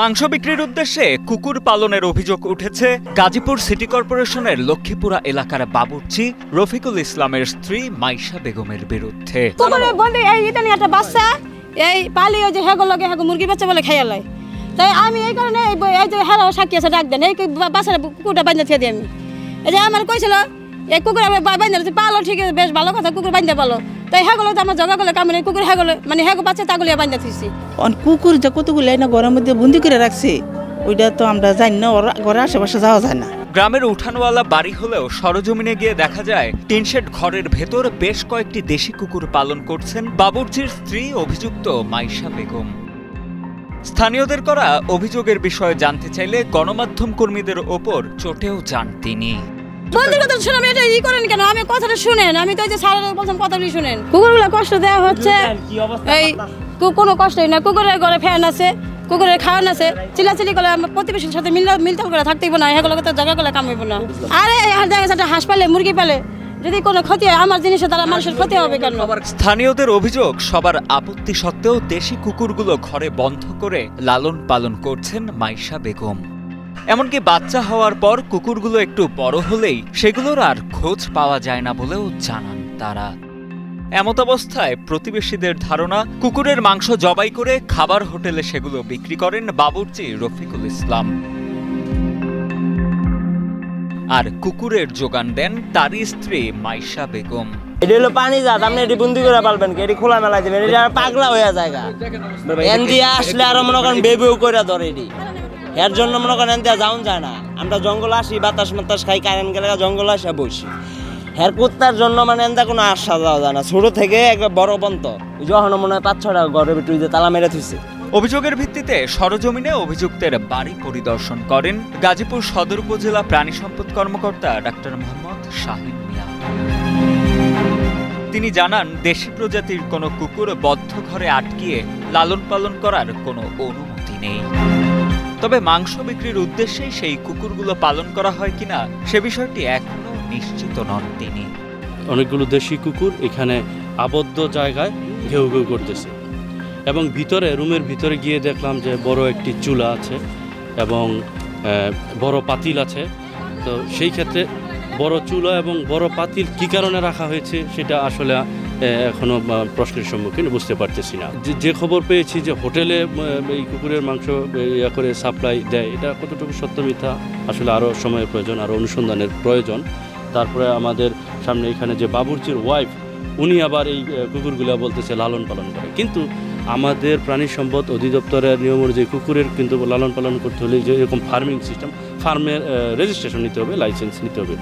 মাংস বিক্রির উদ্দেশ্যে কুকুর পালনের অভিযোগ উঠেছে গাজীপুর সিটি কর্পোরেশনের লক্ষ্মীপুরা এলাকার বাবুর্চি রফিকুল ইসলামের স্ত্রী মাইশা বেগমের বিরুদ্ধে। একটা বাচ্চা এই পালি ওই যে হেগোলগে মুরগির বাচ্চা বলে খেয়ে লয়, তাই আমি এই কারণে এই যে হেরাও সাক্ষী আছে ডাক দেন এই বাচ্চাটা কুকুরটা বান্ধা থেকে দিই আমি। এই যে আমার কইছিল এই কুকুর আমি বান্ধা পালো, ঠিক আছে, বেশ ভালো কথা, কুকুর বান্ধা পালো, তাই হেগুলো তো আমার জগা গলে কামড়ে কুকুর হেগুলো মানে হেগো বাচ্চা তাগুলিয়া বান্ধা থুইছি। কুকুর যে কতগুলো না ঘরের মধ্যে বন্দি করে রাখছে ওইটা তো আমরা জানি না, ঘরের আশেপাশে যাওয়া যায় না। গ্রামের উঠানওয়ালা বাড়ি হলেও সরজমিনে গিয়ে দেখা যায় টিনশেড ঘরের ভেতর বেশ কয়েকটি দেশি কুকুর পালন করছেন বাবুর্চির স্ত্রী অভিযুক্ত মাইশা বেগম। স্থানীয়দের করা অভিযোগের বিষয়ে জানতে চাইলে গণমাধ্যম কর্মীদের ওপর চটেও যান তিনি। বন্ধুর কথা শুনে আমি এটা ই করেন কেন, আমি কথাটা শুনেন, আমি তো এই যে স্যারের বলছেন কথাগুলি শুনেন। কুকুরগুলো কষ্ট দেওয়া হচ্ছে, এই কোনো কষ্টই না, কুকুরের ঘরে ফ্যান আছে, কুকুরের খাওয়ান আছে, চিলাচিলি করে প্রতিবেশীর সাথে মিলতাল করে থাকতেইব না, এগুলো তো জায়গা করে কামাইব না। আরে দেখা যাচ্ছে হাঁস পালে মুরগি পালে যদি কোনো ক্ষতি হয় আমার জিনিসের দ্বারা মানুষের ক্ষতি হবে কেন? স্থানীয়দের অভিযোগ সবার আপত্তি সত্ত্বেও দেশি কুকুরগুলো ঘরে বন্ধ করে লালন পালন করছেন মাইশা বেগম। এমনকি বাচ্চা হওয়ার পর কুকুরগুলো একটু বড় হলেই সেগুলোর আর খোঁজ পাওয়া যায় না বলেও জানান তারা। এমত অবস্থায় প্রতিবেশীদের ধারণা কুকুরের মাংস জবাই করে খাবার হোটেলে সেগুলো বিক্রি করেন বাবুর্চি রফিকুল ইসলাম, আর কুকুরের যোগান দেন তারই স্ত্রী মাইশা বেগম। এটা হলো পানি জাত, আপনি এটি বন্দি করে পালবেন কি, এটি খোলা মেলা দিবেন, এটা পাগলা হয়ে জায়গা এনদিয়া আসলে আরো মনে করেন বেবেও করে ধরে এটি। এর জন্য মনে করেন এনদিয়া যাওন যায় না, আমরা জঙ্গল আসি বাতাস মাতাস খাই, কারেন্ট গেলে জঙ্গল আসে বসি। হের কুত্তার জন্য মানে এনদা কোনো আশা যাওয়া যায় না, ছোট থেকে একবার বড় পর্যন্ত যখন মনে হয় ৫-৬টা ঘরের ভিতরে তালা মেরে থুইছে। অভিযোগের ভিত্তিতে সরজমিনে অভিযুক্তের বাড়ি পরিদর্শন করেন গাজীপুর সদর উপজেলা প্রাণী সম্পদ কর্মকর্তা ডাক্তার মোহাম্মদ শাহিন মিয়া। তিনি জানান দেশি প্রজাতির কোনো কুকুর বদ্ধ ঘরে আটকিয়ে লালন পালন করার কোনো অনুমতি নেই, তবে মাংস বিক্রির উদ্দেশ্যেই সেই কুকুরগুলো পালন করা হয় কিনা সে বিষয়টি এখনো নিশ্চিত নন তিনি। অনেকগুলো দেশি কুকুর এখানে আবদ্ধ জায়গায় ঘেউ ঘেউ করতেছে এবং ভিতরে রুমের ভিতরে গিয়ে দেখলাম যে বড় একটি চুলা আছে এবং বড় পাতিল আছে। তো সেই ক্ষেত্রে বড় চুলা এবং বড় পাতিল কী কারণে রাখা হয়েছে সেটা আসলে এখনও প্রশ্নের সম্মুখীন বুঝতে পারতেছি না। যে খবর পেয়েছি যে হোটেলে এই কুকুরের মাংস ইয়া করে সাপ্লাই দেয়, এটা কতটুকু সত্য মিথ্যা আসলে আরও সময়ের প্রয়োজন, আরও অনুসন্ধানের প্রয়োজন। তারপরে আমাদের সামনে এখানে যে বাবুর্চির ওয়াইফ, উনি আবার এই কুকুরগুলো বলতেছে লালন পালন করে, কিন্তু আমাদের প্রাণী সম্পদ অধিদপ্তরের নিয়ম অনুযায়ী কুকুরের কিন্তু লালন পালন করতে হলে যে এরকম ফার্মিং সিস্টেম, ফার্মের রেজিস্ট্রেশন নিতে হবে, লাইসেন্স নিতে হবে।